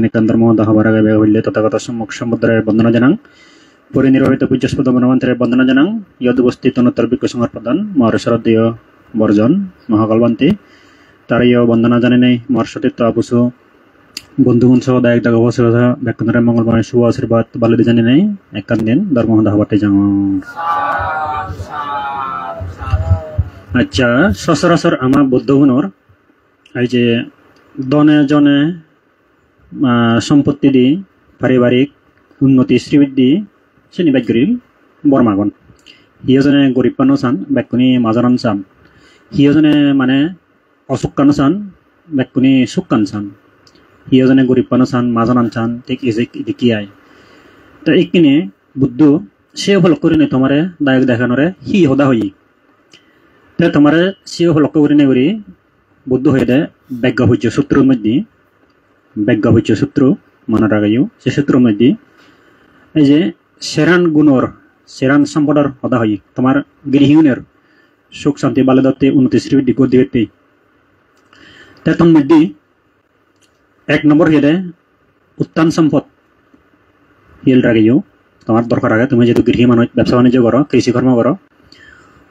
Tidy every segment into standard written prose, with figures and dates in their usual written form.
নিকান্দর মহোদয় হবার আগে হইলে তথাগত সম্মুখ সমুদ্রের বন্দনা জানাং পরিনির্বাহিত পূজ্যস্পদ বনমন্ত্রের বন্দনা জানাং ইয়দ উপস্থিত অনন্তর বিজ্ঞ সংঘর প্রধান মহার শারদীয় বর্জন মহাকালবান্তি তার ইয় বন্দনা জানে নেই মহার সতীর্থ আপুসু বন্ধুগণ সহ দায়ক দাগ অবসরতা ব্যাকুণের মঙ্গলময় শুভ আশীর্বাদ বালুদি জানে নেই একান দিন ধর্ম হবাতে যাও। আচ্ছা সচরাচর আমার বৌদ্ধগুণর এই যে দনে জনে সম্পত্তি দি পারিবারিক উন্নতি শ্রীবৃদ্ধি শ্রেণীবাদ করি বর্মাগন সিজনে গরিব পানো চান বেকুনি মাজারান চান সিজনে মানে অসুখ কানো চান বেকুনি সুখ কান চান সিজনে গরিব পানো চান মাজারান চান ঠিক দেখি আয় তো এইখিনি বুদ্ধ সে ফলক করে নে তোমারে দায়ক দেখানোরে হি সদা হই তো তোমারে সে ফলক করে নে করি বুদ্ধ হয়ে দে ব্যাজ্ঞ হইচ সূত্রের মধ্যে ব্যাজ্ঞ হইচ সূত্র মনে রাখাইও সে সূত্রের মধ্যে এই যে সেরান গুণর সেরান সম্পদর সদা হই তোমার গৃহিণীর সুখ শান্তি বালে দত্তে উন্নতি শ্রীবৃদ্ধি করে দিবে তখন মধ্যে এক নম্বর হেদে উত্তান সম্পদ হিল রাখিও তোমার দরকার আগে তুমি যেহেতু গৃহী মানুষ ব্যবসা বাণিজ্য করো কৃষি কর্ম করো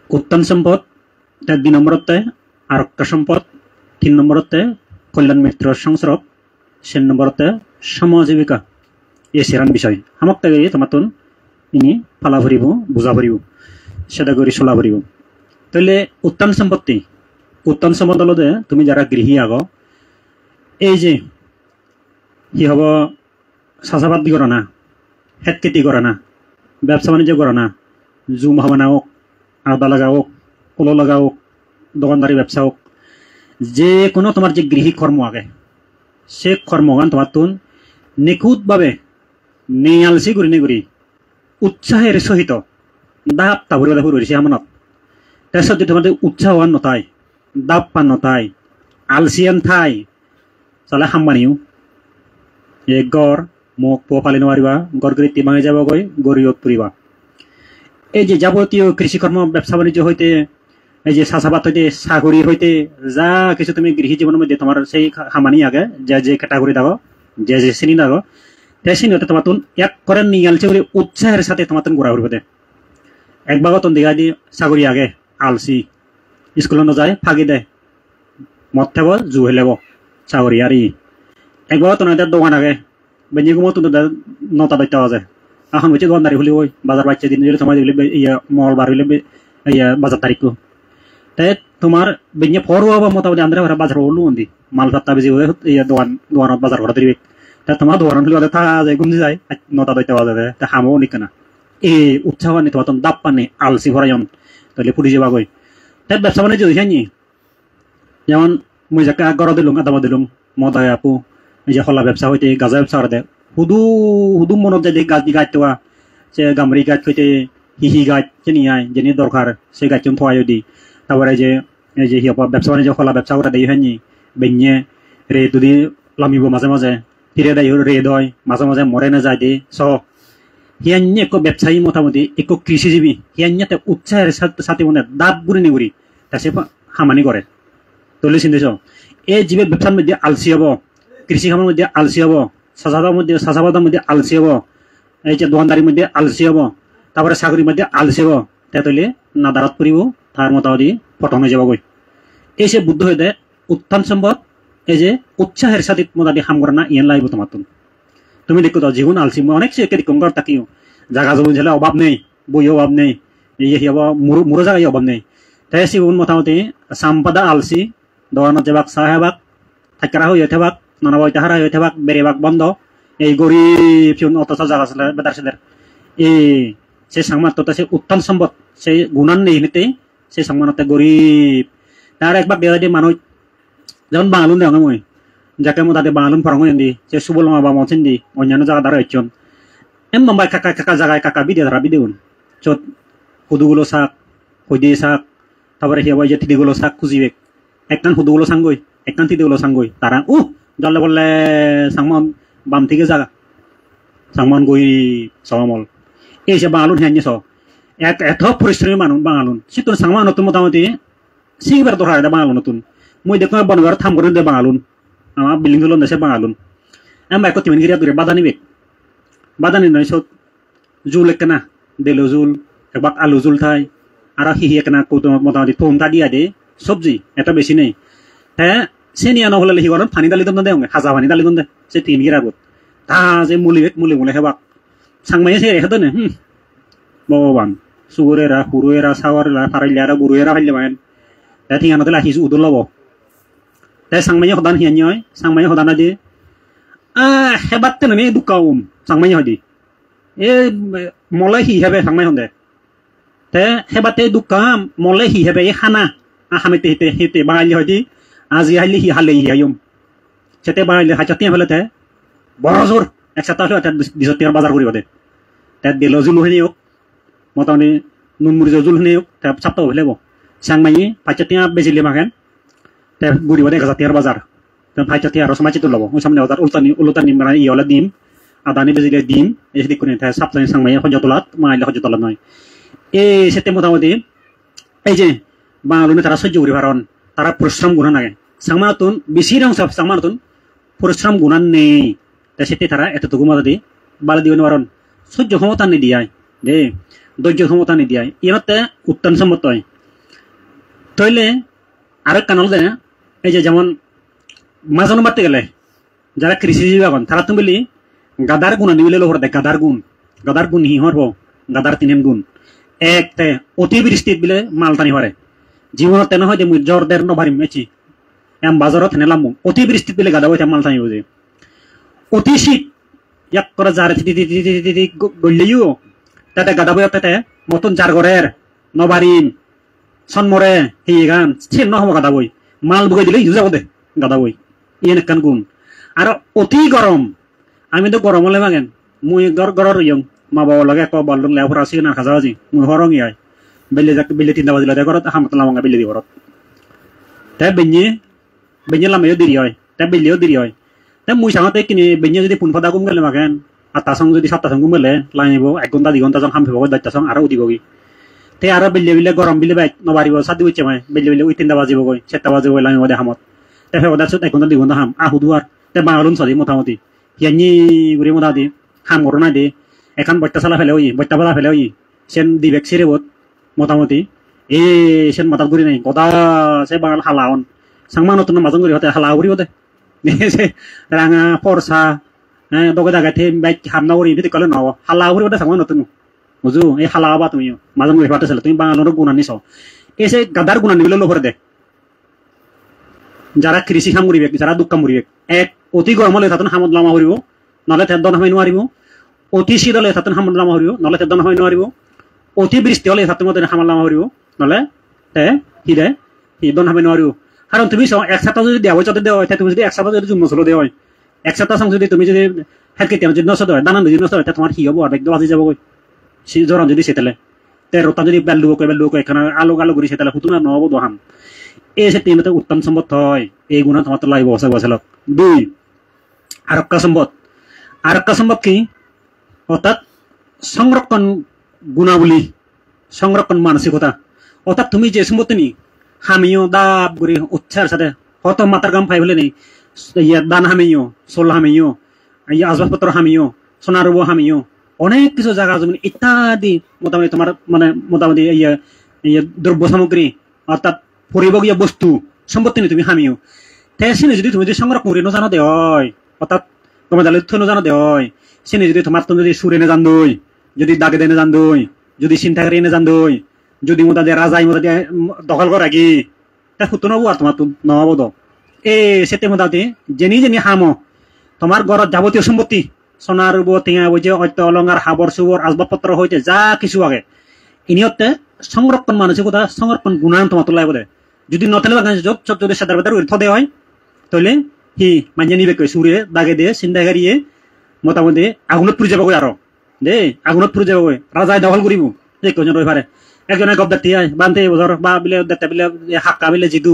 উত্তান সম্পদ তার 2 নম্বরতে আরক্ষ সম্পদ 3 নম্বরতে কল্যাণ মিত্র সংস্রব 4 নম্বরতে সমজীবিকা এই সেরান বিষয় আমাক তাকে তোমার তুন ইনি ফালা ভরিব বুঝা ভরিব সেটা করে চলা ভরিব তাহলে উত্তান সম্পদ হলে তুমি যারা গৃহী আগ এই যে কি হব চাষাবাদ করো না হেত খেতি করো না ব্যবসা বাণিজ্য করো না জুম হাবানা হোক আদা লাগা হোক কলো লাগা হোক দোকানদারি ব্যবসা হোক যে কোনো তোমার যে গৃহী কর্ম আগে সে কর্মগান তোমার তুন নিখুঁতভাবে নেয়ালসি করি নেগুরি উৎসাহের সহিত দাপ তাবুরে দাবুর রয়েছে আমানত তাৰপিছত যদি তোমাদের উৎসাহ হওয়ার নতাই দাপ পান নতাই আলসিয়ান ঠাই চালে সাম্বানিও এই গড় মুখ পুৱা পালি নোৱাৰিবা গড় গৃতি ভাঙি যাবগৈ গৰিয়ত পুৰিবা এই যে যাবতীয় কৃষিকর্ম ব্যবসা বাণিজ্য হইতে এই যে চাষাবাদ হইতে চাকরি হইতে যা কিছু তুমি গৃহী জীবনের মধ্যে তোমার সেই সামানি আগে যে যে ক্যাটাগরি দাও যে যে শ্রেণী দাও সেই শ্রেণীতে তোমার তুন এক করে নিয়ালছে করে উৎসাহের সাথে তোমার তুন ঘোরা ঘুরবে এক ভাগতন দেখা দিয়ে চাকরি আগে আলসি স্কুলে নযায় ফাঁকি দে মদ থাকব জু হয়ে লেব চাকরি আর এক ভাগতন দোকান আগে বেঞ্জি গুমো তুন 9টা 10টা বাজে এখন হচ্ছে দোকানদারি হলে ওই বাজার বাচ্চা দিন সময় দিলে মঙ্গলবার হইলে বাজার তারিখ তাই তোমার বেঞ্জে ফরও হবো মোটামুটি আন্দ্রে বাজার হলো দি মাল পাত্তা বেজি হয়ে দোকানত বাজার ঘর দিবে তা তোমার দোকান হলে থা যায় গুমজি যায় 9টা 10টা বাজে তা হামও নিকে না এই উৎসাহ নি তোমার দাপ পানি আলসি ভরাইন তাহলে ফুটি যাবা গই তাই ব্যবসা বাণিজ্য হইনি যেমন মই যাকে গড় দিলুম আদামা দিলুম মদ আপু এই যে হলা ব্যবসা হইতে গাঁজা ব্যবসা হতে হুদু মনত যায় গাছ দি গাছ তোয়া সে গামরি গাছ হইতে হিহি গাছ চিনি আয় যিনি দরকার সেই গাছ থোয়াই দি তারপরে এই যে ব্যবসা বাণিজ্য হলা ব্যবসা করে দেয় হয়নি বেঞ্জে রে যদি লামিব মাঝে মাঝে ফিরে দেয় রে দয় মাঝে মাঝে মরে না যায় দি হিয়ান্য এক ব্যবসায়ী মোটামুটি এক কৃষিজীবী হিয়ান্যতে উৎসাহের সাথে মানে দাঁত গুড়ি নিগুড়ি তা সে হামানি করে তলে চিন্তিস এই জীবের ব্যবসার মধ্যে আলসি হব কৃষি কামের মধ্যে আলসি হব চাষাবাদের মধ্যে আলসি হব এই যে দোকানদারির মধ্যে আলসি হব তারপরে চাকরির মধ্যে আলসি হব তাহলে নাদারত পড়ব তার মোটামুটি পতন হয়ে যাবগৈ এই সে বুদ্ধ হয়ে দেয় উত্থান সম্পদ এই যে উৎসাহের সাথে মোটামুটি হাম করে না ইয়ান লাগবে তোমার তুমি দেখো তো জীবন আলসি অনেক সে কঙ্কর তাকিও জায়গা জমি ঝেলে অভাব নেই বই অভাব নেই এই মুরো জায়গায় অভাব নেই তাই সিগুন মোটামুটি সাম্পাদা আলসি দোকানত যাবাক চাহ হেবাক থাকারা হয়ে থাক নানা বই তাহারা হয়ে থাক বেড়েবাক বন্ধ এই গরিব অত্যাচার জায়গা ছিল বেদার সেদের এই সে সাংমাত্র সে উত্তম সম্পদ সেই গুণান নেই নিতে সেই সাংমানতে গরিব তার একবার দেওয়া দিয়ে মানুষ যেমন বাঙালুন দেওয়া মই যাকে মো তাদের বাঙালুন ফরং দি সে সুবল মা বা মনসিন দি অন্যান্য জায়গা দ্বারা হচ্ছেন মাম্বাই কাকা জায়গায় কাকা বিদে ধারা বিদেউন চত হুদুগুলো শাক হইদি শাক তারপরে হিয়াবাই যে তিদিগুলো শাক খুঁজিবে একটান হুদুগুলো সাঙ্গই একটান তিদিগুলো সাঙ্গই তারা জলে বললে সাংমন বাম থেকে জায়গা সাংমন গই সমামল এই সে বাঙালুন হ্যাঁ এত পরিশ্রমী মানুষ বাঙালুন সে তোর সাংমা নতুন মোটামুটি সিবার দরকার বাঙালুন নতুন মই দেখো বনগার থাম করে দে বাঙালুন আমার বিল্ডিং গুলো দেশে বাঙালুন em bài có tìm người được badani nói số jul cái na delo jul এক বাক আলু জুল থাই আর হিহি কেনা কোতো মোটামুটি থোমটা দিয়া দে সবজি এটা বেশি নেই হ্যাঁ সে নিয়ে নহলে লিখি করেন পানি দালি দম দে হাজা পানি দালি দম দে সে তিন গিরা গত তা যে মুলি হেবাক সাংমাই সে রেখে দনে ভগবান সুগুরেরা হুরুয়েরা সাওয়ারেরা ফারাইলারা বুরুয়েরা ফাইলে মান তা ঠিকানাতে লাখিছো উদল লব তাই সাংমাই হদান হিয়ান নয় সাংমাই হদানা যে হেবাত তেনে দুকাউম সাংমাই হয় দি এ মলাই হি হেবে সাংমাই হন্দে te hebate dukam mole hi hebe hana hamete hete baali hodi azi hali hi hale hi ayum chete baali hachati helate borozor eksata hlo ta disotiar bazar kori hode ta delozul heniok motani nun murjo jul heniok ta chapto helebo sangmai hachati bezile magen ta guri hode eksatiar bazar ta hachati aro samachi to lobo samne odar ultani mara i ola dim adani bezile dim esdi kune ta saptani sangmai hojotolat maile hojotolat noy এই সেতে মোটামুটি এই যে বাঙালি তারা সহ্য করি পারন তারা পরিশ্রম গুণা নাগে সাংমাতুন বেশি অংশ সাংমাতুন পরিশ্রম গুণান নেই তাই সেতে তারা এতটুকু মাথা দিয়ে বালা দিবেন পারন সহ্য ক্ষমতা নি দিয়ায় দে ধৈর্য ক্ষমতা নি দিয়ায় ইনতে উত্তম সম্মত হয় তইলে আরেক কানাল দে এই যে যেমন মাঝানো মারতে গেলে যারা কৃষিজীবী এখন তারা তুমি বলি গাদার গুণ নিবিলে লোহর দে গাদার গুণ হি হরব গাদার তিনেন গুণ একতে অতিবৃষ্টিত বিলে মালটানি হরে জীবনত তেনে হয় যে মুই জ্বর দের নভারিম মেচি এম বাজারত হেনেলাম অতিবৃষ্টিত বিলে গাদা বইতে মালটানি বুঝে অতি শীত এক করে যার গলিও তাতে গাদা বই তাতে মতন যার ঘরের নভারিম সন্মরে হি গান সে নহব গাদা বই মাল বুগাই দিলে ইউজ দে গাদা বই ইয়েন কান গুণ আর অতি গরম আমি তো গরম হলে মাগেন মুই গরর ইয়ং মা বাবা লগে এক বললুম লেফর আসি না খাজা আজি মুই হরং ইয়াই বেলে তিনটা বাজিলা দে করত হামতলা মঙ্গা বেলে দি করত তে বেঞ্জে লামায়ও দেরি হয় তে বেলেও দেরি হয় তে মুই সাংতে কিনি বেঞ্জে যদি পুন ফদা গুম গেলে মাগেন আর তাসং যদি 7টা সং গুম গেলে লাইনিব 1 ঘন্টা 2 ঘন্টা সং হাম ফেবো 10টা সং আর উদিবগি তে আর বেলে গরম বিলে বাই নবারিব সাদি উইছে মাই বেলে উই 3টা বাজিব গই 7টা বাজিব লাইনিব দে হামত তে ফেবো দাসত 1 ঘন্টা 2 ঘন্টা হাম আহুদুয়ার তে বাঙালুন সদি মোটামুটি ইয়ানি গুরি মোটাদি হাম করোনা দে এখন বট্টা চালা ফেলে বট্টা বালা ফেলে সেন দিবেক সিরে বোধ মোটামুটি এই সেন মাতাত গুড়ি নাই গদা সে বাঙাল হালাওন সাংমা নতুন মাজং গুড়ি হতে হালা গুড়ি হতে রাঙা ফরসা হ্যাঁ দগে দাগাতে বাইক হামনা গুড়ি ভিতরে কলে নব হালা গুড়ি হতে সাংমা নতুন বুঝু এই হালা বা তুমি মাজং গুড়ি ফাটে ছিল তুমি বাঙালোর গুণা নিছ এসে গাদার গুণা নিবিলে লোভরে দে যারা কৃষি কাম করিবে যারা দুঃখ কাম করিবে এক অতি গরম হলে তাতন হামত লামা করিব নহলে তের দন হামাই নোৱাৰিব অতি শীত হলে তাতে হামত লামা হৰিব নহলে তেদন হয় নোৱাৰিব অতি বৃষ্টি হলে তাতে মতে হামত লামা হৰিব নহলে তে হিদে হিদন হামে নোৱাৰিব কারণ তুমি এক সপ্তাহ যদি দেওয়া হয় দেওয়া হয় তুমি যদি এক সপ্তাহ যদি মশলা দেওয়া হয় এক সপ্তাহ সঙ্গে যদি তুমি যদি হেলকে যদি নষ্ট হয় দানা যদি নষ্ট হয় তোমার কি হবো আর একদম বাজি যাব জ্বরান যদি সেতেলে তে রতা যদি বেলুব কয় এখানে আলো ঘুরি সেতেলে হুতুনা নহব দহাম এই সে তিনতে উত্তম সম্পদ হয় এই গুণ তোমার তো লাগিব বছর 2 আরক্কা সম্পদ কি অর্থাৎ সংরক্ষণ গুণাবলী সংরক্ষণ মানসিকতা অর্থাৎ তুমি যে সম্পত্তি নি হামিও দাব করে উচ্ছার সাথে হত মাতার গাম পাই বলে নেই দান হামিও সোল হামিও আসবাবপত্র হামিও সোনারুব হামিও অনেক কিছু জায়গা জমি ইত্যাদি মোটামুটি তোমার মানে মোটামুটি দ্রব্য সামগ্রী অর্থাৎ পরিভোগীয় বস্তু সম্পত্তি নি তুমি হামিও তেসিনে যদি তুমি যদি সংরক্ষণ করে নজানো দে হয় অর্থাৎ তোমার দালে থৈ নজানো দে হয় সিনে যদি তোমার তুমি যদি সুরে নে জান দই যদি দাগে দেনে জান দই যদি চিন্তা করে নে জান দই যদি মোটা দিয়ে রাজাই মোটা দিয়ে দখল করা কি তা হুতো নবো আর তোমার তো নহব দ এ সেতে মোটামুটি জেনি হামো তোমার ঘরত যাবতীয় সম্পত্তি সোনার রূপ টিঙা বইছে অত্য অলঙ্কার হাবর সুবর আসবাবপত্র হইতে যা কিছু আগে ইনিয়তে সংরক্ষণ মানসিকতা সংরক্ষণ গুণায়ন তোমার তোলাই বলে যদি নথলে যত সব যদি সাদার বাদার থদে হয় তাহলে হি মাঞ্জে নিবে কই সুরে দাগে দিয়ে চিন্তা করিয়ে মোটামুটি আগুনত পুরি যাবগৈ আরো দে আগুনত পুরি যাবগৈ রাজাই দখল করিব যে কোন রই পারে একজনে গব দাতি আই বানতে বছর বা বিলে দাতে বিলে হাক্কা বিলে জিদু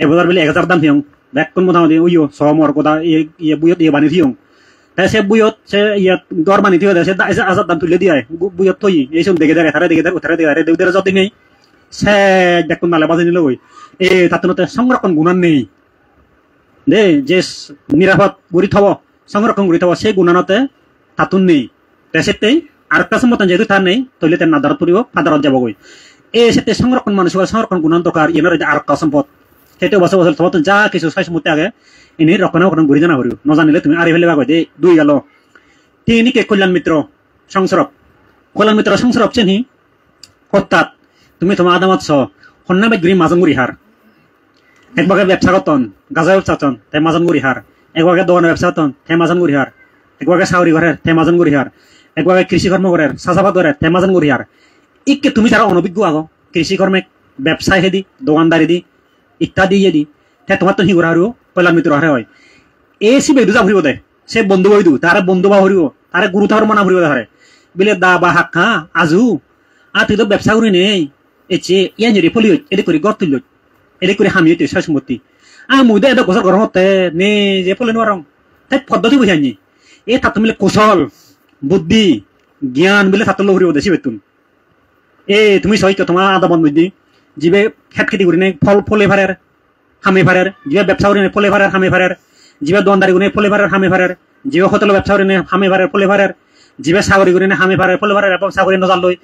এবছর বিলে 1000 দাম হিয়ং ব্যাক কোন মোটামুটি ওইও সমর কথা ইয়ে বুয়ত ইয়ে বানি হিয়ং তাই সে বুয়ত সে ইয়া গর বানি থিও সে 1000 দাম তুলে দিয়ে বুয়ত থই এই সব দেখে দেখে উঠারে দেউদের যদি নেই সে ব্যাক কোন মালে বাজে নিল ওই এ তাতনতে সংরক্ষণ গুণান নেই দে যে নিরাপদ গড়ি থব সংরক্ষণ করে থাকবো সেই গুণানতে তাতুন নেই সেটাই আর একটা সম্মত যেহেতু তার নেই তৈলে তার নাদারত পড়ব ফাদারত যাব গই এই সেতে সংরক্ষণ মানুষ সংরক্ষণ গুণান দরকার এনার আর একটা সম্পদ সেটা বছর বছর তোমার যা কিছু ছয় সম্মতি আগে এনে রক্ষণাবেক্ষণ ঘুরে জানা করিও নজানিলে তুমি আরে ফেলে বাগো দে দুই গেল তিনি কে কল্যাণ মিত্র সংসরব কল্যাণ মিত্র সংসরব চেনি কর্তাত তুমি তোমার আদামত সন্না বেগরি মাজনগুড়ি হার একবাগে ব্যবসা করতন গাজা ব্যবসা তন তাই মাজনগুড়ি হার একবাগে দোকানের ব্যবসা করতন তাই মাজনগুড়ি হার একবাগে সাউরি ঘরের তাই মাজনগুড়ি হার একবাগে কৃষি কর্ম করের চাষাবাদ করের তাই মাজনগুড়ি হার ইকে তুমি যারা অনভিজ্ঞ আগো কৃষি কর্মে ব্যবসায় হেদি দোকানদারি দি ইত্যাদি ইয়ে দি তাই তোমার তো হিগুড়া হারিও কল্যাণ মিত্র হারে হয় এ সি বেদু যা ভরিব দে সে বন্ধু বইদু তারে বন্ধু বা হরিব তারে গুরু তার মনা ভরিব হারে বিলে দা বা হাক্কা আজু তুই তো ব্যবসা করি নেই এচে ইয়ান যদি ফলি এদি করে গড় তুল এদি করে হামি হইতে ছয় সম্পত্তি মুই দে এটা গোসর গরম হতে নে যে ফলে নোয়ারং তাই পদ্ধতি বুঝাই নি এ তাত মিলে কৌশল বুদ্ধি জ্ঞান বিলে তাত লো হরিব দেশি বেতুন এ তুমি সহিত তোমার আদা বন্ধ বুদ্ধি জিবে খেত খেতি করি নেই ফল ফলে ভারের হামে ভারের জিবে ব্যবসা করি নেই ফলে ভারের হামে ভারের জিবে দোকানদারি করি ফলে ভারের হামে ভারের জিবে হোটেল ব্যবসা করি নেই হামে ভারের ফলে ভারের জিবে সাগরি করি নেই হামে ভারের ফলে ভারের এবং সাগরি নজাল লই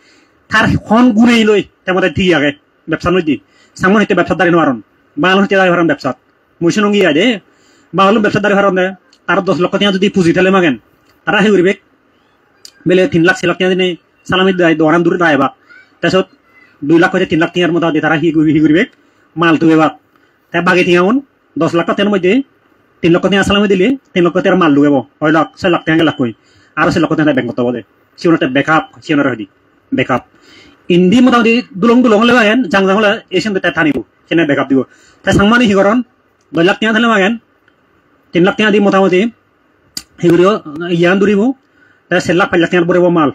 তার খন গুণেই লই তেমতে ঠিক আগে ব্যবসা নই দি সামন হইতে ব্যবসার দাঁড়ি নোয়ারন বাংলা হইতে দাঁড়ি ভারান ব্যবসাত মুসিন অঙ্গি আয় দে বাংলা ব্যবসার দাঁড়ি ভারন দে তার 10 লক্ষ টাকা যদি পুঁজি ঠেলে মাগেন তারা হে করিবে বেলে 3 লাখ 6 লাখ টাকা দিনে সালামি দেয় দোয়ারাম দূরে দায় বা তাৰপিছত 2 লাখ হইতে 3 লাখ টাকার মতো দিয়ে তারা হি করিবে মাল তুবে বা তাই বাগে টিয়াউন 10 লাখ টাকার মধ্যে 3 লক্ষ টাকা সালামি দিলে 3 লক্ষ টাকার মাল লুবেব 6 লাখ 6 লাখ টাকা লাখ কই আর 6 লক্ষ টাকা ব্যাংক করতে বলে সিওনতে ব্যাকআপ সিওনর হদি ব্যাকআপ ইন্দি মোটামুটি দুলং দুলং হলে মাগেন জাং জাং হলে এসেন তাই থানিব সেনে ব্যাকআপ দিব তাই সাংমানি হিগরন 2 লাখ টাকা থাকলে মাগেন 3 লাখ টাকা দি মোটামুটি হিগুরিও ইয়ান দূরিব তাই 4 লাখ 5 লাখ টাকার পড়ব মাল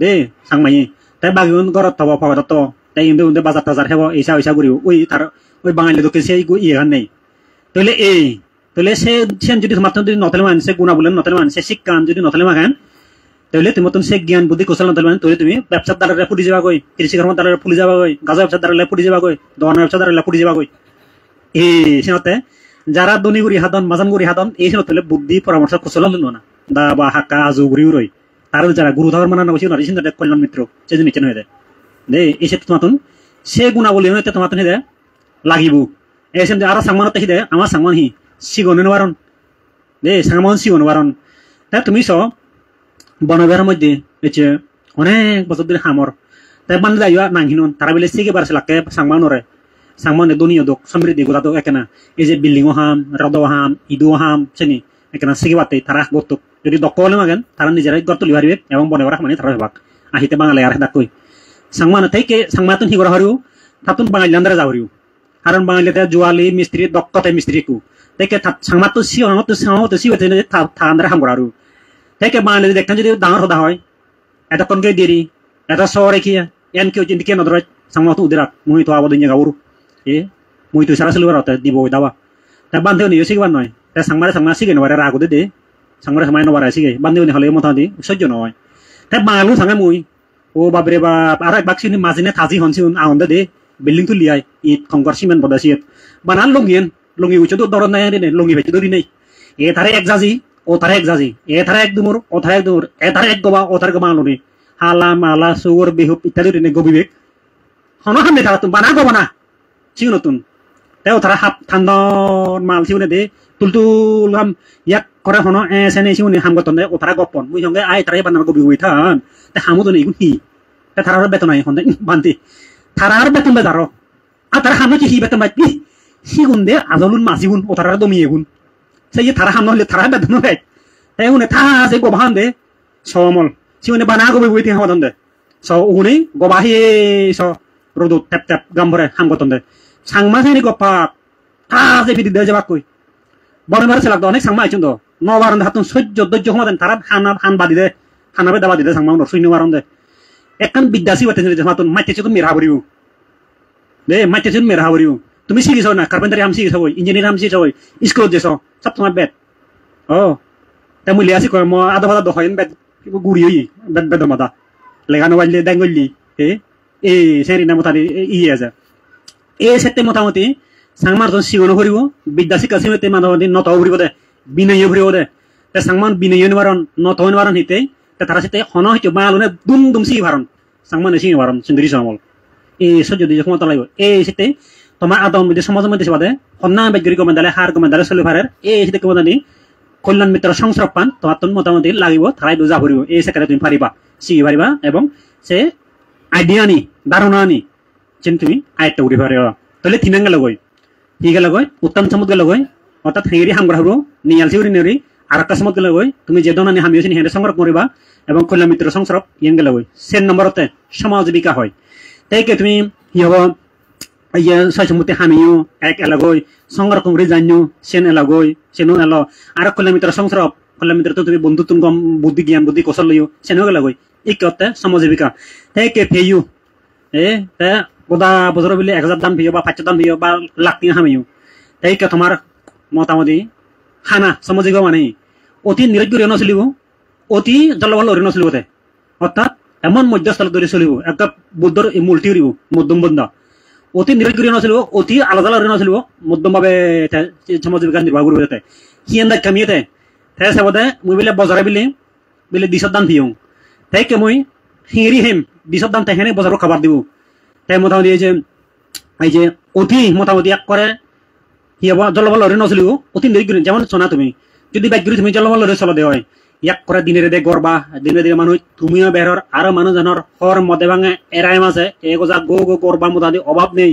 দে সাংমাই তাই বাগিউন ঘরত থব পাওয়াত তাই ইন্দে উন্দে বাজার টাজার হেব এইসা ওইসা করিব ওই তার ওই বাঙালি লোকে সেই ইয়ে নেই তাহলে তাহলে সে যদি তোমার যদি নতলে মান সে গুণা বলেন নতলে মান সে শিক্ষান যদি নতলে মাগান তাহলে তুমি সে জ্ঞান বুদ্ধি কৌশল নতলে মান তাহলে তুমি ব্যবসার দ্বারা ফুটি যাবা গই কৃষি কর্ম দ্বারা ফুটি যাবা গই গাজা ব্যবসার দ্বারা ফুটি যাবা গই দোকানের ব্যবসার দ্বারা ফুটি যাবা গই সিনতে যারা দনিগুড়ি হাদন মাজানগুড়ি হাদন এই সিনত বুদ্ধি পরামর্শ কৌশল লইল না দা বা হাক্কা আজু গুড়ি রই তার যারা গুরু ধর্ম মানা নবসি নরি সিনতে কল্যাণ মিত্র সেদিন নিচে হয়ে যায় দে এই সে তোমার সে গুণা বলি হইতে তোমার হে লাগিব এসে আর সাংমানত দে আমার সাংমান হি সিগনে নোয়ারন দে সাংমান সিগনে নোয়ারন তাই তুমি স বনবের মধ্যে এসে অনেক বছর ধরে হামর তাই বান্ধে যাইয়া নাংহিনুন তারা বলে সিগে বারসে লাগে সাংমানরে সাংমানে দুনিয়া দোক সমৃদ্ধি গোটা দোক একেনা এই যে বিল্ডিং হাম রদ হাম ইদু হাম চেনি একেনা সিগে বাতে তারা গত যদি দক্ষ হলে মাগেন তারা নিজেরাই গর্ত লিবারিবে এবং বনবের মানে তারা হেবাক আহিতে বাঙালি আর হেদাক কই সাংমান থেকে সাংমাতুন হিগর হারিও তাতুন বাঙালি আন্দারে যাওয়ারিও কারণ বাঙালিতে জোয়ালি মিস্ত্রি দক্ষতায় মিস্ত্রি কু থেকে সাংমাতো সিওতে আন্দারে হাম করারু থেকে বাঙালি দেখেন যদি ডাঙর হদা হয় এতক্ষণকে দেরি এটা শহরে কি এন কেউ চিন্তি কেন ধরে সাংমাতো উদিরাত মুই তো আবদিন গাবরু মুই তো সারা সিলবার হতে দিব দাবা তা বান্ধে নিয়ে শিখবার নয় তাই সাংমা শিখে নেবার রাগুদে দে সাংমারে সময় নেবার শিখে বান্ধে হলে মোটামুটি সহ্য নয় তাই বাঙালু সাঙে মুই ও বাবরে বাপ আর একবার সিনি মাঝিনে থাজি হনছি আনন্দে দে বিল্ডিং তো লিয়াই ইট খংকর সিমেন্ট বদাসি বানান লঙ্গি উচ্চ তো দরদ নাই নে লঙ্গি ভেচে ধরি নেই এ তারে এক জাজি ও তারে এক জাজি এ তারে এক দুমুর ও তারে এক দুমুর এ তারে এক গবা ও তারে গবা আলোনে হালা মালা সুর বেহুপ ইত্যাদি নে গবিবেক হন হামে তারা তুমি বানা গবা না চিও নতুন তাও তারা হাপ ঠান্ডন মাল চিউনে দে তুলতুল হাম ইয়াক করে হন এসেনে চিউনে হাম গতন দে ও তারা গপন মুই সঙ্গে আই তারে বানা গবি গই থান তে হামু তো নেই হি তে তারার বেতন আই হন বান্তি তারার বেতন বেদারো আর তারা হামে কি বেতন বাই সিগুন দে আজলুন মাসিগুন ও তারা দমিয়ে গুন সেই তারা হাম নহলে তারা বেতন বাই এই উনে থা যে গবাহান দে সমল সিউনে বানা গবি গই থা হদন দে স উনি গবাহি স রোদু ট্যাপ ট্যাপ গামভরে হাম গতন দে সাংমা সেনি গপা থা যে ফিদি দে যাবা কই বনবার সেলাক অনেক সাংমা আইছুন তো নবারন হাতুন সহ্য দহ্য হমাদেন তারা হান বাদি দে হানাবে দাবা দিদে সাংমা নর সুইনি মারন দে একখান বিদ্যাসী বাতে মাতুন মাইতে তুমি মেরা হরিও দে মাইতে তুমি মেরা হরিও তুমি শিখিছ না কার্পেন্টারি হাম শিখিছ বই ইঞ্জিনিয়ার হাম শিখিছ বই স্কুলত যেছ সব তোমার বেদ ও তা মুলি আসি কয় মই আধা বাধা দখাইন বেদ গুড়ি হই বেদ মাদা লেখানো বাজলে ডাঙ্গলি এ সেরি না মোটামুটি ইয়ে আছে এ সেতে মোটামুটি সাংমার জন শিগনো হরিব বিদ্যা শিক্ষা সিমেতে মোটামুটি নত হরিব দে বিনয় হরিব দে তে সাংমান বিনয়ন বারণ নতন বারণ হিতে তে তারা সিতে হন হইতে মালুনে দুম দুম সি বারণ সাংমান সি বারণ সিন্দরি সমল এই সহ্য দিয়ে ক্ষমতা লাগবে এই সিতে তোমার আদম বিদে সমাজের মধ্যে বাদে হন্না বেগরি কমেন্দালে হার কমেন্দালে চলে পারে এই সিতে কমেন্দানি কল্যাণ মিত্র সংস্রব পান তোমার তুমি মোটামুটি লাগিব তারাই বুঝা ভরিব এই সেখানে তুমি পারিবা শিখি পারিবা এবং সে আইডিয়া নি ধারণা নি যেন তুমি আয়ত্ত করি পারিবা তাহলে তিনাং গেল গই কি গেল গই উত্তম সমুদ গেল গই অর্থাৎ হেঁড়ি হামগড়া হবো নিয়াল সিউরি নেরি আর একটা সমুদ গেল গই তুমি যে দনানি হামিয়েছি হেঁড়ে সংগ্রহ করিবা এবং কল্যাণ মিত্র সংস্রব ইয়েন গেল গই সেন নম্বরতে সমাজ জীবিকা হয় তাইকে তুমি কি হব ইয়ে ছয় সমুদ্রে হামিও এক এলাগই সংগ্রহ করি জানিও সেন এলাগই সেনো এল আর কল্যাণ মিত্র সংস্রব কল্যাণ মিত্র তো তুমি বন্ধু তুমি বুদ্ধি জ্ঞান বুদ্ধি কৌশল লইও সেনো গেলাগই এই কতে সমাজ জীবিকা তাইকে ফেইও তে গোদা বছর বিলে 1000 দাম ভিও বা 500 দাম ভিও বা লাখ টাকা হামিও তাইকে তোমার মোটামুটি খানা সমাজিক মানে অতি নিরজ্ঞ নচলিব অতি জলবল নচলিব অর্থাৎ এমন মধ্যস্থল ধরে চলিব একটা বুদ্ধর মূলটি উড়িব মধ্যম বন্ধ অতি নিরজ্ঞ নচলিব অতি আলাদা আলাদা নচলিব মধ্যম ভাবে সমাজ বিকাশ নির্বাহ করব যাতে হিয়েন দাগ কামিয়েতে তাই চাবতে মই বিলে বজারে বিলে বিলে 20 দাম ভিও তাইকে মই হিঁড়ি হেম 20 দাম তাইখানে বজারত খাবার দিব তাই মোটামুটি এই যে অতি মোটামুটি এক করে কি হব জলবল নচলিব অতি নিরজ্ঞ যেমন শোনা তুমি যদি বাইক তুমি জলবল চল দে হয় ইয়াক করে দিনে দে গরবা দিনে দিনে মানুষ তুমিও বেরর আরো মানুষ জানর হর মদে ভাঙে এরাই মাছে এগোজা গো গো গরবা মোটামুটি অভাব নেই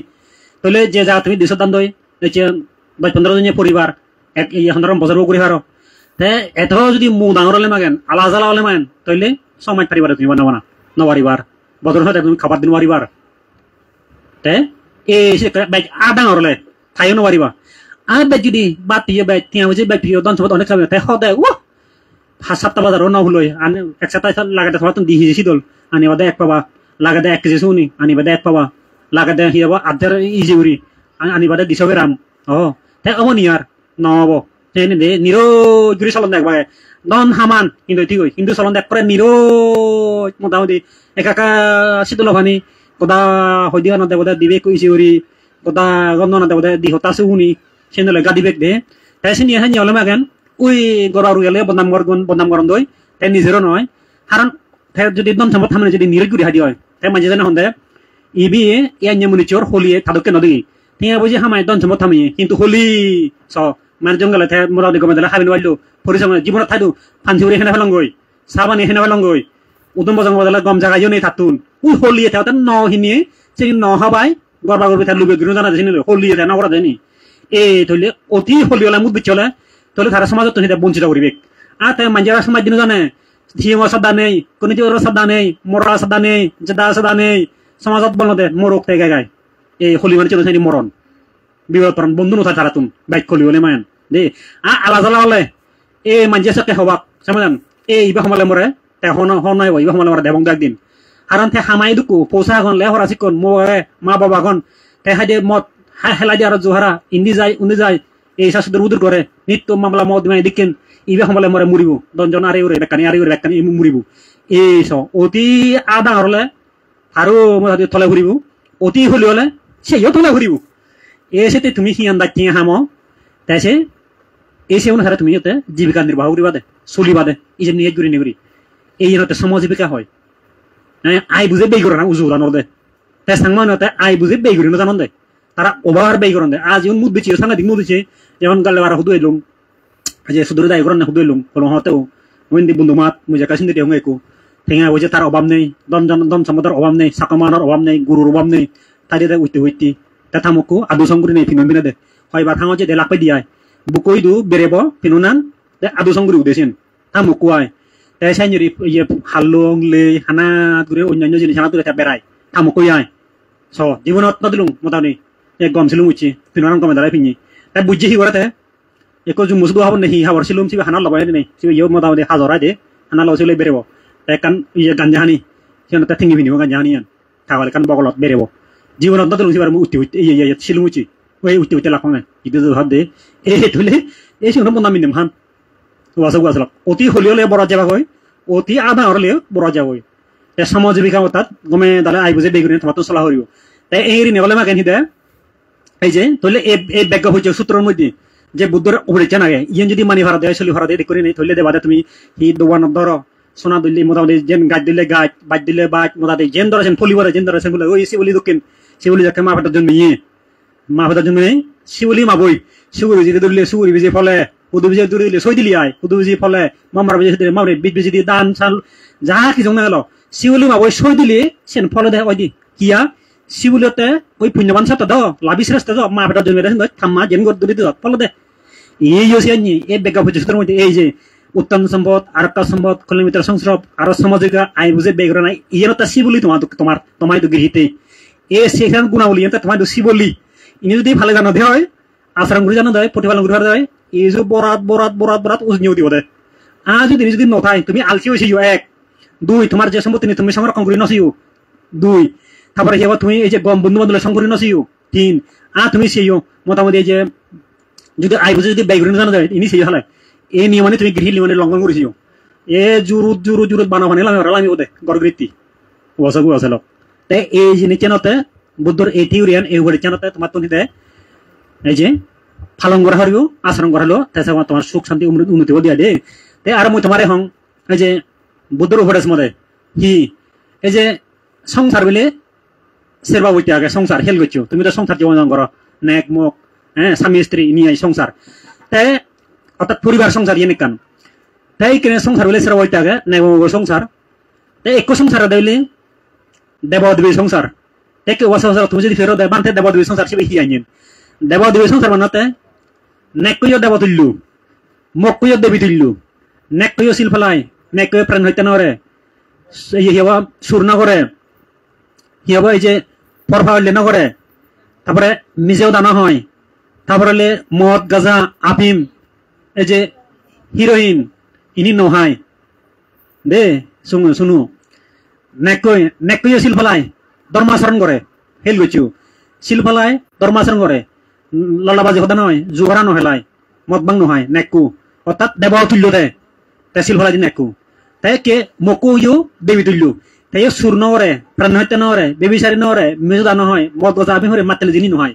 তাহলে যে যা তুমি 200 দাম দই 10-15 জনের পরিবার এক এখন বছর করে পারো তে এত যদি মু ডাঙর হলে মাগেন আলা জ্বালা হলে মাগেন তাইলে সময় পারিবার তুমি বানাবো না নবারিবার বছর হতে তুমি খাবার দিন মারিবার তে এই বাইক ডাঙর হলে খাইও নবারিবা আর বাইক যদি বাদ দিয়ে বাইক তিয়া বুঝে বাইক প্রিয় দন সব অনেক খাবে তাই সদায় ও 5-7টা বাজারও না হলো আনে এক সপ্তাহ লাগাতে তোমার তুমি দিহি দিল আনি বাদে এক পাবা লাগাতে 1 কেজি শুনি আনি বাদে এক পাবা লাগাতে হিয়াব আধার ইজি উড়ি আনি বাদে 200 গ্রাম ও তাই অমনি আর নহব সেই দে নিরোজগুড়ি চলন দেখবা দন হামান কিন্তু ঠিক হয় কিন্তু চলন দেখ করে নিরোজ মোটামুটি একাকা শীতল ভানি কদা হইদিয়া নদে বোধ দিবে কইছি উড়ি কদা গন্ধ নদে বোধ দিহতা শুনি সেনলে গাদি বেগ দে তাই সে নিয়ে হলে মাগেন ওই গড়ারু গেলে বদনাম করন দই তাই নিজেরও নয় কারণ যদি দম সম্পদ থামলে যদি নিরগুড়ি হাদি হয় তাই মাঝে জানে হন্দে ইবি ইয়ানি চোর হলিয়ে থাদকে নদী তিয়া বুঝি হামাই দম সম্পদ থামিয়ে কিন্তু হলি স মানে জঙ্গলে মোটামুটি গমে দিলে হাবিন বাড়লো পরিশ্রম জীবনত থাইদু ফানসিউরি হেনে ফেলঙ্গই সাবানি হেনে ফেলঙ্গই উদম বজং বদলে গম জাগাইও নেই থাতুন ওই হলিয়ে থাকতে ন হিনিয়ে সেই ন হবাই গরবা গরবি থাক লুবে গিরু জানা যাচ্ছি হলিয়ে দেয় নকরা দেয়নি এই থইলে অতি হলি হলে মুখ বিচলে তাহলে তারা সমাজত তুমি বঞ্চিত করবে আর তাই মানুষেরা সমাজ দিন জানে ঝিঙর শ্রদ্ধা নেই কোন শ্রদ্ধা নেই মরা শ্রদ্ধা নেই জেদা শ্রদ্ধা নেই সমাজত বলতে মরক তাই গায় এই হলি মানে চলে মরণ বিপদ বন্ধু নথায় তারা তুমি বাইক খলি হলে মায়েন দে আলা জ্বালা হলে এই মানুষের সাথে হবাক সমাধান এই ইবা সমালে মরে তাই হনাই ইবা সমালে মরে দেবং একদিন কারণ তে হামাই দুকু পৌঁছা গন লে হরা চিকন মা বাবা গন তাই হাইদে মদ হেলাই দিয়ে আর জোহারা ইন্দি যায় উন্দি যায় এই শাশুদের উদুর করে নিত্য মামলা মদ মানে দিকেন ইবে সমলে মরে মরিব দনজন আরে উরে বেকানি মরিব এই অতি আদা হলে আরো থলে ঘুরিব অতি হলি হলে সেইও থলে ঘুরিব এসেতে তুমি সিয়ান দাকি হাম তাই সে এসে অনুসারে তুমি যাতে জীবিকা নির্বাহ করিবা দে চলিবা দে এই যে নিয়ে ঘুরি নিগুরি এই জন্য সম জীবিকা হয় আই বুঝে বেই করে না উজু জানো দে তাই সাংমান আই বুঝে বেই করি না জানো দে তারা ওভার বেই করেন দে আজ যেমন মুদ বেছি সাংঘাতিক মুদ দিচ্ছে যেমন গালে আর হুদু এলুম যে সুদূরে দায়ী করেন না হুদু এলুম হলো হতেও ওইন বন্ধু মাত মুজে কাছে দিয়ে একো ঠেঙা হয়েছে তার অভাব নেই দন সম্পদের অভাব নেই সাকমানোর অভাব নেই গুরুর অভাব নেই তাই উঠতে হইতি তা থামকু আদু সংগুরি নেই ফিনন বিনা দে হয় বা থাঙ যে দে লাপাই দিয়ায় বুকই দু বেরেব ফিনুনান দে আদু সংগুরি উদেছেন থামকু আয় তাই সাইনরি ইয়ে হাল্লং লে হানা ঘুরে অন্যান্য জিনিস হানা তুলে বেড়ায় থামকই আয় স জীবনত নদিলুম মোটামুটি গম ছিলুম উঠছি ফিনুনান গমে দাঁড়াই ফিনি তাই বুঝছি সি করে একো জুম মুসগু হব নেই হাবর ছিলুম সিবে হানা লবাই নেই সিবে ইয়ে মোটামুটি হাজরা দে হানা লছিলে বেরেব তাই কান ইয়ে গাঞ্জা হানি সিহঁত ঠেঙি পিন্ধিব গাঞ্জা হানি আন থাকলে কান বগলত বেরেব জীবনত নদিলুম সিবার উঠি উঠি ইয়ে ছিলুম উঠছি ওই উঠতে উঠতে লাফাঙে ইটো ভাব দে এই তুলে এই সিহঁত বনাম মিনিম হান ওয়াসক ওয়াসলক অতি হলি হলে বড় যাবা হয় অতি আধা হলে বড় যাব হয় তাই সমাজ জীবিকা তাত গমে দালে আই বুঝে বেগুনে তোমার তো চলা হরিব তাই এই নেবলে মাকেন হিদে এই যে তাহলে এই ব্যাজ্ঞ হয়েছে সূত্রের মধ্যে যে বুদ্ধর উপরে নাগে ইয়েন যদি মানি ভাড়া দেয় চলি ভাড়া দিয়ে করে নেই থইলে দেবা তুমি হি দোয়ান ধর সোনা দিল্লি মোটামুটি যেন গাছ দিলে গাছ বাজ দিলে বাজ মোটামুটি যেন ধরেছেন ফলি বলে যেন ধরেছেন বলে ওই শিবলি দক্ষিণ শিবলি যাকে মা ভাতার জন্য নিয়ে মা ভাতার জন্য নেই শিবলি মাবই সুগুরি যদি ধরলে সুগুরি বেজি ফলে উদু বেজি দূরে দিলে সই দিলি আয় উদু বেজি ফলে মামার বেজি দিলে মামরে বিট বেজি দিয়ে দান চাল যা কিছু না গেল শিবলি মাবই সই দিলে সেন ফলে দেয় ওই দি কিয়া শিবলিতে ওই পুণ্যবান সাথে দাও লাভি শ্রেষ্ঠ দাও মা ভাতার জন্য থাম্মা যেন গর দূরে দিও ফলে দে এই হচ্ছে এই বেগা প্রচেষ্টার মধ্যে এই যে উত্তম সম্পদ আরেকটা সম্পদ কিলোমিটার সংস্রব আরো সামাজিক আয় বুঝে বেগরা নাই ইয়ের তা শিবলি তোমার তো গৃহীতে এ সেখান গুণাবলী এটা তোমার তো শিবলি ইনি যদি ভালো জানো দেয় আচরণ করে জানো দেয় প্রতিপালন করে দেয় এই যে বরাত উজনিও দিব দেয় আর যদি নথায় তুমি আলসি হয়েছি এক দুই তোমার যে সম্পত্তি তুমি সংরক্ষণ করে নসিও দুই তারপরে এবার তুমি এই যে বন্ধু বান্ধবের সংকরি নসিও তিন আর তুমি সেইও মোটামুটি এই যে যদি আই বুঝে যদি ব্যাকগ্রাউন্ড জানা যায় ইনি সেই হলে এই নিয়মে তুমি গৃহ নিয়মে লঙ্ঘন করেছিও এ জুরুত বানা বানিয়ে রালামি ওদে গরগৃতি ওয়াসাগু আসলো তাই এই জিনিস চেনতে বুদ্ধর এই থিওরিয়ান এই উপরে চেনতে তোমার তো নিতে এই যে ফালন করা হারিও আচরণ করালো তাই তোমার সুখ শান্তি উন্নতি দিয়া দে তাই আর মই তোমার হং এই যে বুদ্ধর উপদেশ মতে কি এই যে সংসার বলে সেরবা বইতে আগে সংসার হেল করছো তুমি তো সংসার জীবন করো নেক মুখ হ্যাঁ স্বামী স্ত্রী নিয়ে সংসার তাই অর্থাৎ পরিবার সংসার ইয়ে কান তাই কেন সংসার বলে সেরা বইতে আগে নেক সংসার তাই এক সংসার দিলে দেবদেবী সংসার এক সংসার তুমি যদি ফেরত দেয় বানতে দেবদেবী সংসার সে বেশি আইন দেবদেবী সংসার বানাতে নেক কইও দেব তুল্লু মুখ কইও দেবী তুল্লু নেক কইও শিল ফেলাই নেক কইও প্রাণ হইতে নরে হিয়াবা সুর না করে হিয়াবা এই যে পরফা হইলে না করে তারপরে নিজেও দানা হয় তারপরে মদ গাজা আফিম এই যে হিরোইন ইনি নহাই দে শুনু নেকই শিলফালাই ধর্মাচরণ করে হেল গেছু শিলফালাই ধর্মাচরণ করে ললাবাজি সদা নয় জোহরা নহেলাই মদবাং নহয় নেকু অর্থাৎ দেব তুল্য দে তে শিলফালাই নেকু তাই কে মকু ইউ দেবী তুল্য তাই সুর নরে প্রাণ হত্যা নরে বেবিচারী নরে মেজুদা নহয় মদ গজা আফিম হরে মাতেলে জিনি নহয়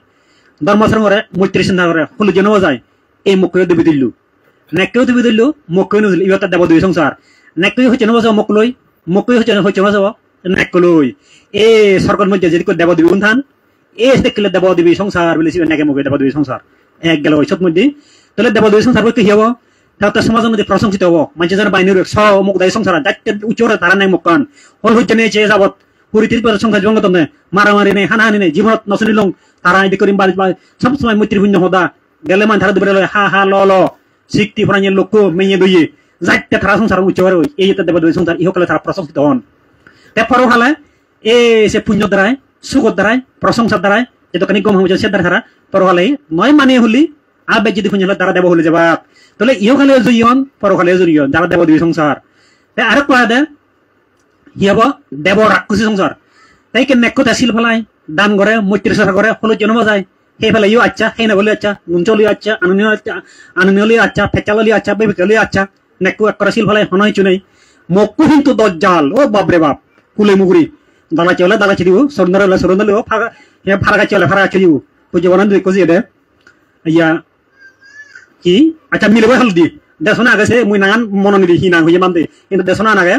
ধর্মাচরণ করে মৈত্রী চিন্তা করে হলু জেনব যায় এই মকই দেবী তুল্য নেককেও দেবী তুল্য মকই নজল ইহতা দেবদেবী সংসার নেকই হচ্ছে নব যাব মকলই মকই হচ্ছে যাব নেকলই এ সরকার মধ্যে যদি দেবদেবী গুণথান এ দেখলে দেবদেবী সংসার বলেছি নেকে মকে দেবদেবী সংসার এক গেল ওইসব মধ্যে তাহলে দেবদেবী সংসার কি হব তাতে সমাজের মধ্যে প্রশংসিত হব মানুষ যারা বাইনের মুখ দায়ী সংসার যাতে উচ্চরে তারা নাই মকান হল হচ্ছে নেই চেয়ে যাবত পরিতির পর সংসার জঙ্গত নেই মারামারি নেই হানাহানি নেই জীবনত নচলিলং তারা এদি করিম সবসময় মৈত্রীপূর্ণ হদা গেলে মান তারা দুপুরে হা হা ল শিক্তি ফরাইয়ের লোক মেয়ে দইয়ে যাইতে তারা সংসার উচ্চরে এই দেবদেবী সংসার ইহকালে তারা প্রশংসিত হন তারপরও হালে এই সে পুণ্য দ্বারায় সুখর দ্বারায় প্রশংসার দ্বারায় যে দোকানি গম হয়ে সে দ্বারা তারা পরকালে নয় মানে হলি আর বেদ যদি পুণ্য হলে তারা দেব হলে যাবা তাহলে ইহকালে জয়ন পরকালে জয়ন যারা দেবদেবী সংসার তাই আরো কোয়া দে হিয়াব দেব রাক্ষসী সংসার তাই কে নেকতে শিল ফেলাই দান করে মৈত্রী সারা করে হলো জন্ম যায় সেই ফেলে ইও আচ্ছা সেই না বলে আচ্ছা নুনচলি আচ্ছা আনুনিয়লি আচ্ছা ফেচালি আচ্ছা বেবিকলি আচ্ছা নেকু এক করে শিল ফেলাই হনই চুনেই মকু কিন্তু দজ্জাল ও বাপরে বাপ কুলে মুগুরি দালা চলে দালা চিদিব সরন্দর হলে সরন্দর ফারাগা চলে ফারাগা চিদিব বুঝে বানান দুই কজি দে ইয়া কি আচ্ছা মিলবে হলদি দেশনা আগে সে মুই নাগান মননি হি নাং হইয়ে মানতে কিন্তু দেশনা নাগে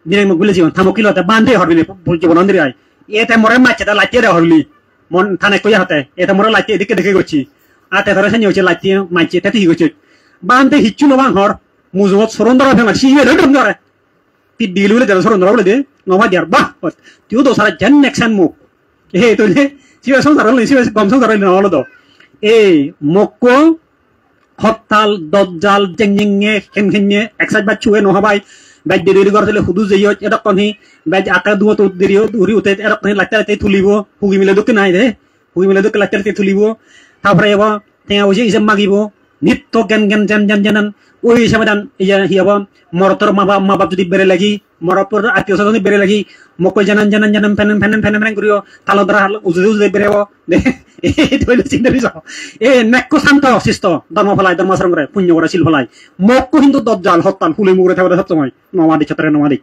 দিনে মুখ বলেছি থামকিলতে বান্ধে হরবিলি বুঝে বানান দিই এটা মরে মাছে তা লাইতে রে হরলি মন থানে কই হাতে এটা মরে লাইতে এদিকে দেখে গছি আর তেতরে সে নিউছে লাইতে মাইছে তেতি গছি বান্ধে হিচ্ছু নবাং হর মুজুত সরন্দর ফেমা সিহে রে দমরে তি দিলুলে দেন সরন্দর বলে দে নবা দিয়ার বাহ তুই তো সারা জান নেকশন মুখ হে তোলে সিবে সংসার হল সিবে কম সংসার হল না হলো তো এই মক্কো হত্তাল দজ্জাল জেংজিংয়ে খেনখেনয়ে একসাইড বা চুয়ে নহাবাই বাই দেরি করলে হুদু যেই এটা কনি বাই আকা দুমত দেরি উড়ি উঠে এটা কনি লাইতে লাইতে তুলিব হুগি মিলে দোকে নাই রে হুগি মিলে দোকে লাইতে লাইতে তুলিব তারপরে এবার টেঙা বসে হিসাব মাগিব নিত্য জ্ঞান জ্ঞান জান জান জানান ওই হিসাবে দান হিয়াব মরতর মা বাপ যদি বেড়ে লাগি মরতর আত্মীয় স্বজন বেড়ে লাগি মকই জানান জানান জানান ফেনেন ফেনেন ফেনেন ফেনেন করিও তাল দ্বারা উজুদে উজুদে বেড়েব এইটো হইলে চিন্তা দিছ এ নেকো শান্ত শিষ্ট ধর্ম ফেলাই ধর্মাচরণ করে পুণ্য করে শিল ফেলাই মকো কিন্তু দজ্জাল হত্তাল ফুলে মুগুরে থাকবে সব সময় নমাদিক ছাত্রে নমাদিক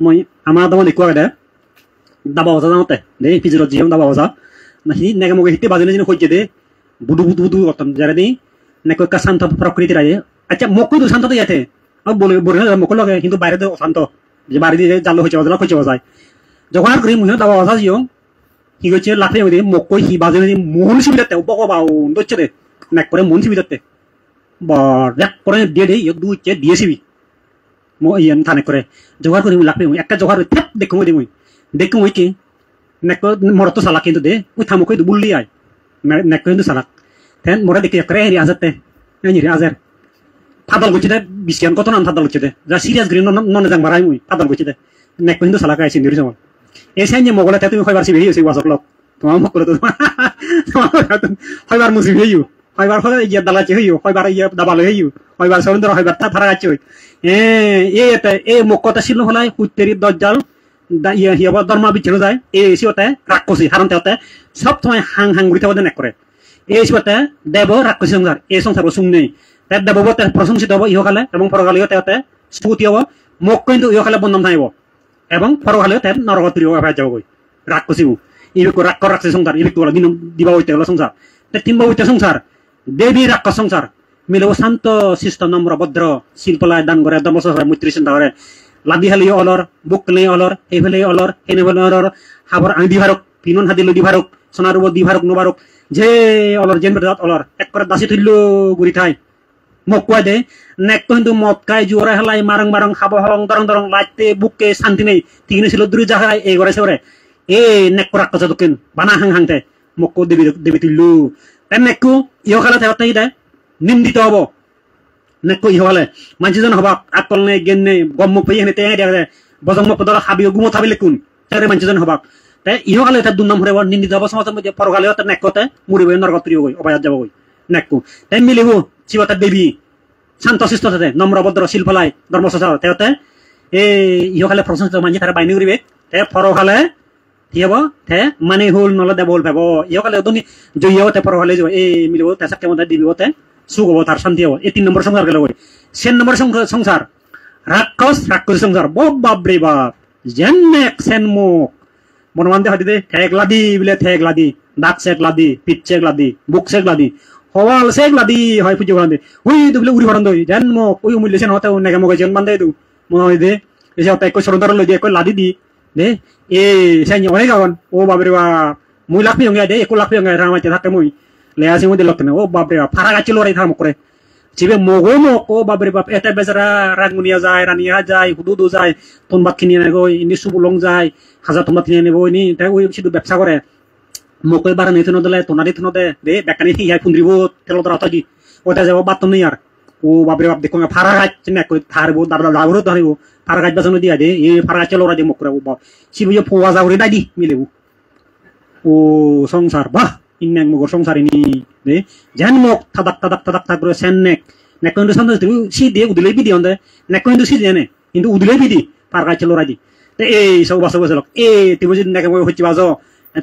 মই আমার দমাদিক কোয়া দে দাবা বসা যাওঁতে দেই ফিজিৰত যিহেতু দাবা বসা না সি নেকে মকে হিতে বাজিলে যিনি সহ্য দে বুদু বুদু বুদু অতন যারে দি নেকো কা শান্ত প্রকৃতি রাজে আচ্ছা মকু তো শান্ত তো ইয়াতে আর বলে বলে মকু লগে কিন্তু বাইরে তো অশান্ত যে বাড়ি দিয়ে জাল হইছে বদলা কইছে যায় যখন আর করি মুহে দাও আওয়াজ জিও কি কইছে লাফে ওই মকু হি বাজে মন সুবিধাতে বকো বাও দচ্ছে দে নেক করে মন সুবিধাতে বড় এক করে দিয়ে দে ইয় দুইছে দিয়েছিবি মো ইয়ান থানে করে জোগাড় করি লাফে একটা জোগাড় থেপ দেখো ওই কি নেক মরতো সালা কিন্তু দে ওই থামো কই বুললি আই নেক কিন্তু সালা তেন মরে দেখি করে হেরি আজাতে এই রে আজার ফাদল গইছে দে বিশিয়ান কত নাম ফাদল গইছে দে যা সিরিয়াস গ্রিন নন জাং বারাই মুই ফাদল গইছে দে নেক কিন্তু সালা কাইছে নিরি জমা এসে যে মগলে তে তুমি কয়বার সিবি হইছে ওয়াসক লক তোমার মকলে তো কয়বার মুসি হইও কয়বার হলে ইয়া দালাচি হইও কয়বার ইয়া দাবাল হইও কয়বার সরন্দর কয়বার তা ফারা গাচ্ছে এ মকটা ছিল হলাই কুত্তেরি দজ্জাল ইয়া হিয়া ধর্ম বিচ্ছিন্ন যায় এই সিওতে রাক্ষসী হারন্তে সব সময় হাং হাং ঘুরিতে বদে নেক করে এই সিওতে দেব রাক্ষসী সংসার এই সংসার সুং নেই তার দেববতে প্রশংসিত হব ইহকালে এবং পরকালে তেতে স্তুতি হব মক কিন্তু ইহকালে বন্ধন থাকব এবং পরকালে তার নরকত্রী হয়ে যাব রাক্ষসী ইবিক রাক্ষসী সংসার ইবিক দিন দিবা হইতে হলো সংসার তিনবা হইতে সংসার দেবী রাক্ষস সংসার মিলব শান্ত শিষ্ট নম্র ভদ্র শিল্পলায় দান করে ধর্মসভায় মৈত্রী চিন্তা করে লাদি হালি অলর বুক লে অলর এইফালে অলর এনে অলর হাবর আং দিভারক পিনন হাদিল দিভারক সোনারুব দিভারক নবারক যে অলর জেন বেদাত অলর এক করে দাসি থইল গুরি ঠাই মকুয়া দে নেক কিন্তু মক্কায় জোরে হেলাই মারং মারং খাব হং দরং দরং লাইতে বুকে শান্তি নেই তিগনে ছিল দুই জায়গায় এই করে সরে এ নেক করা কথা দকেন বানা হাং হাংতে মক্কো দেবী দেবী তুললু তেন নেকু ইহকালে তেহতেই দে নিন্দিত হব নেকো ইহকালে মানসিজন হবাক আকল নেই জ্ঞান নেই গম পেয়ে হেনে তে দে বজং মক দল হাবি গুমো থাবিলে কোন তারে মানসিজন হবাক তে ইহকালে তার দুর্নাম হরে নিন্দিত হব সমাজের মধ্যে পরকালে তার নেকতে মুড়িবে নরকত্রী হই অবায়াত যাব হই নেকু তাই মিলিব শিবতার দেবী শান্ত শিষ্ট থাকে নম্র ভদ্র শিল্পলাই ধর্মসচার তেহতে এই ইহকালে প্রশংসিত মানসি তারা বাইনি করিবে তে পরকালে কি হব তে মানে হল নলে দেব হল ভাব ইহকালে দুনি জয়ী হতে পরকালে যাব এই মিলিব তেসা কেমন দিবি হতে সুখ হব তার শান্তি হব এই 3 নম্বর সংসার গেল হই 6 নম্বর সংসার রাক্ষস সংসার বাবরে বাপ জেনেক সেনমুখ মনমানতে হাতি দে ঠেক লাদি বলে ঠেক লাদি দাঁত শেক লাদি পিঠ শেক লাদি বুক শেক লাদি হওয়াল শেক লাদি হয় পুজো করান দে হুই তো বলে উড়ি ভরান দই জন্মক ওই মূল্য সেন হতে নেগে মগে জন বান্ধে দু মনে হয় দে এসে হতে কই সরদার লই দে কই লাদি দি দে এ সেন অনেক গাওন ও বাবরে বাপ মুই লাখ পিয়ঙ্গা দে 1 লাখ পিয়ঙ্গা রামাইতে থাকে মুই লে আসি মুই দিলক না ও বাবরে বাপ ফারা গাছিল রে থাম করে চিবে মগো মক ও বাবরে বাপ এটা বেচারা রাগমুনিয়া যায় রানিয়া যায় হুদুদু যায় তোন বাত কিনে নে গই ইনি সুবুলং যায় হাজার তোমরা কিনে নেব নি তাই ওই শুধু ব্যবসা করে মকই বারা নিতে নদলে তোনারি থনদে দে বেকানি হিয়া কুন্দ্রিব তেল দরা তাজি ওটা যাব বাত নই আর ও বাবরে বাপ দেখো ফারা গাছ না কই থারবো দাদা দাবরো ধরিব ফারা গাছ বাসন দিয়া দে এই ফারা গাছ লরা দে মকরা বাপ সিবিয়ে ফুয়া যাওরে দাদি মিলেব ও সংসার বাহ ইন্নাং মগর সংসার ইনি দে জান মক থাদাক করে সেননেক নেক কিন্তু সন্দেহ তুই সি দে উদিলে বিদি অন্দে নেক কিন্তু সি জানে কিন্তু উদিলে বিদি ফারা গাছ লরা দি তে এই সব বাসা বসলক এ তুই বুঝি নেক মই হচ্ছি বাজো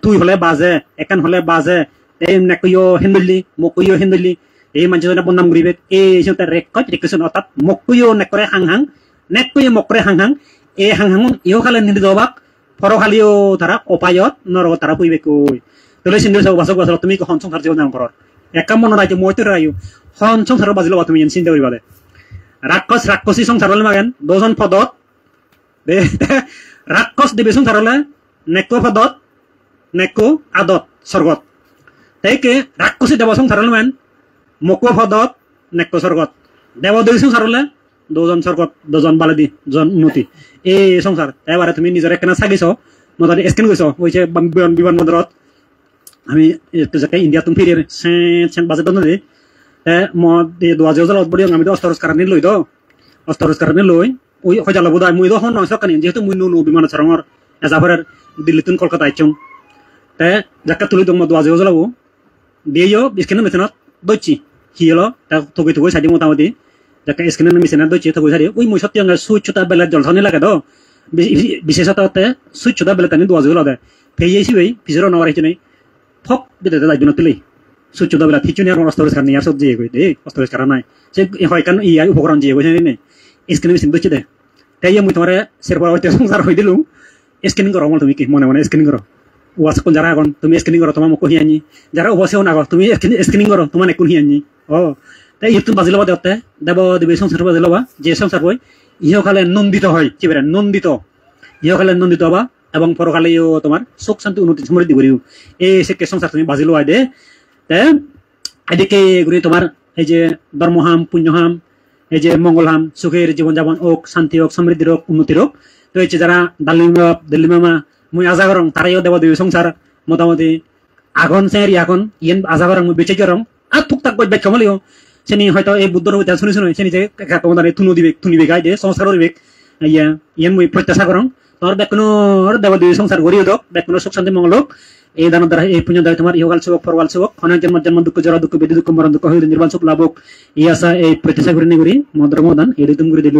তুই হলে বাজে একান হলে বাজে এই নেকইও হেন্দলি মকইও হেন্দলি এই মানুষজনে বনাম ঘুরিবে এই সিহঁতে ৰেকশ্যন অৰ্থাৎ মকইও নেকৰে হাং হাং নেকইও মকৰে হাং হাং এই হাং হাং ইহকালে নিদি দবাক পৰকালিও তাৰা অপায়ত নৰক তাৰা পুইবে কই তলে সিন্দুৰ সব বাসক বাসক তুমি হন সংসাৰ জীৱ নাম ঘৰৰ একাম মন ৰাইতে মইতো ৰাইও হন সংসাৰৰ বাজিলো তুমি চিন্তা কৰিবা দে ৰাক্ষসী সংসাৰলে মাগেন দুজন পদত দে ৰাক্ষস দেৱী সংসাৰলে নেকো পদত নেকো আদত স্বর্গত তাইকে রাক্ষসী দেব সংসারলে মান মকো পদত নেকো স্বর্গত দেব দুই সংসারলে দুজন স্বর্গত দুজন বালাদি জন উন্নতি এই সংসার এবারে তুমি নিজের একখানা চাগিছ নদারি স্ক্যান কৰিছ হইছে বিমান বন্দৰত আমি ইন্ডিয়া তুমি ফিরে সেন বাজে দন দে মই দুয়াজে জল বড়ি আমি তো অস্তরস কারণে লই দো অস্তরস কারণে লই ওই হজাল বুদাই মুই তো হন নয় সকানি যেহেতু মুই নো বিমান ছাড়র এজাফারের দিল্লি তুন কলকাতা আইছং তে জাকা তুলি দম দুয়াজে জলাবো দিয়েও স্ক্যান মেশিনত দইছি হিলো তা থগই থগই সাদি মোটামুটি যাকে স্ক্যান মেশিনত দইছি থগই সাদি ওই মই সত্যি সুইচটা বেলা জলছনি লাগে তো বিশেষততে সুইচটা বেলা তানি দুয়াজে লদে ফেইছি ওই পিছর নওয়ার হিচনি ফক দিতে যাইব না তুলি সুইচটা বেলা থিচুনি আর অস্তরস কারণে আর সব জিয়ে কই দে অস্তরস কারণ নাই সে হয় কারণ ইয়া উপকরণ জিয়ে কই নে স্ক্যান মেশিন দইছি দে তাই মই তোমারে সেরপর হইতে সংসার হই দিলু স্ক্যানিং করো তুমি কি মনে মনে স্ক্যানিং করো ওয়াস কোন যারা এখন তুমি স্ক্যানিং করো তোমার মুখ হিয়ানি যারা অবশ্যই না তুমি স্ক্যানিং করো তোমার কোন হিয়ানি ও তাই ইতুন বাজি লবা দেওতে দেব দেবী সংসার বাজি লবা যে সংসার বই ইহকালে নন্দিত হয় চিবেরা নন্দিত ইহকালে নন্দিত হবা এবং পরকালেও তোমার সুখ শান্তি উন্নতি সমৃদ্ধি করিও এই সে সংসার তুমি বাজি লওয়াই দে এদিকে এগুলি তোমার এই যে ধর্মহাম পুণ্যহাম এই যে মঙ্গলহাম সুখের জীবনযাপন হোক শান্তি হোক সমৃদ্ধি হোক উন্নতি হোক তো এই যে যারা দিল্লি মামা মুই আজা করং তারাইও দেব দেবী সংসার মোটামুটি আগুন সেরি আগুন ইয়েন আজা করং মুই বেঁচে করং আর টুকটাক বই ব্যাখ্যা মলিও সেনি হয়তো এই বুদ্ধর শুনি শুনি সেনি যে তোমাদের থুনিবে গাই দে সংস্কার করিবে ইয়েন মুই প্রত্যাশা করং তোর বেকুনো দেব দেবী সংসার গড়িয়ে দোক বেকুনো সুখ শান্তি মঙ্গল হোক এই দান দ্বারা এই পুণ্য দ্বারা তোমার ইহকাল সুখ পরকাল সুখ অনেক জন্ম জন্ম দুঃখ জরা দুঃখ বেদি দুঃখ মরণ দুঃখ হইলে নির্বাণ সুখ লাভ হোক এই আশা এই প্রত্যাশা করে নি করি মদ্র মদান এই তুমি করে দিল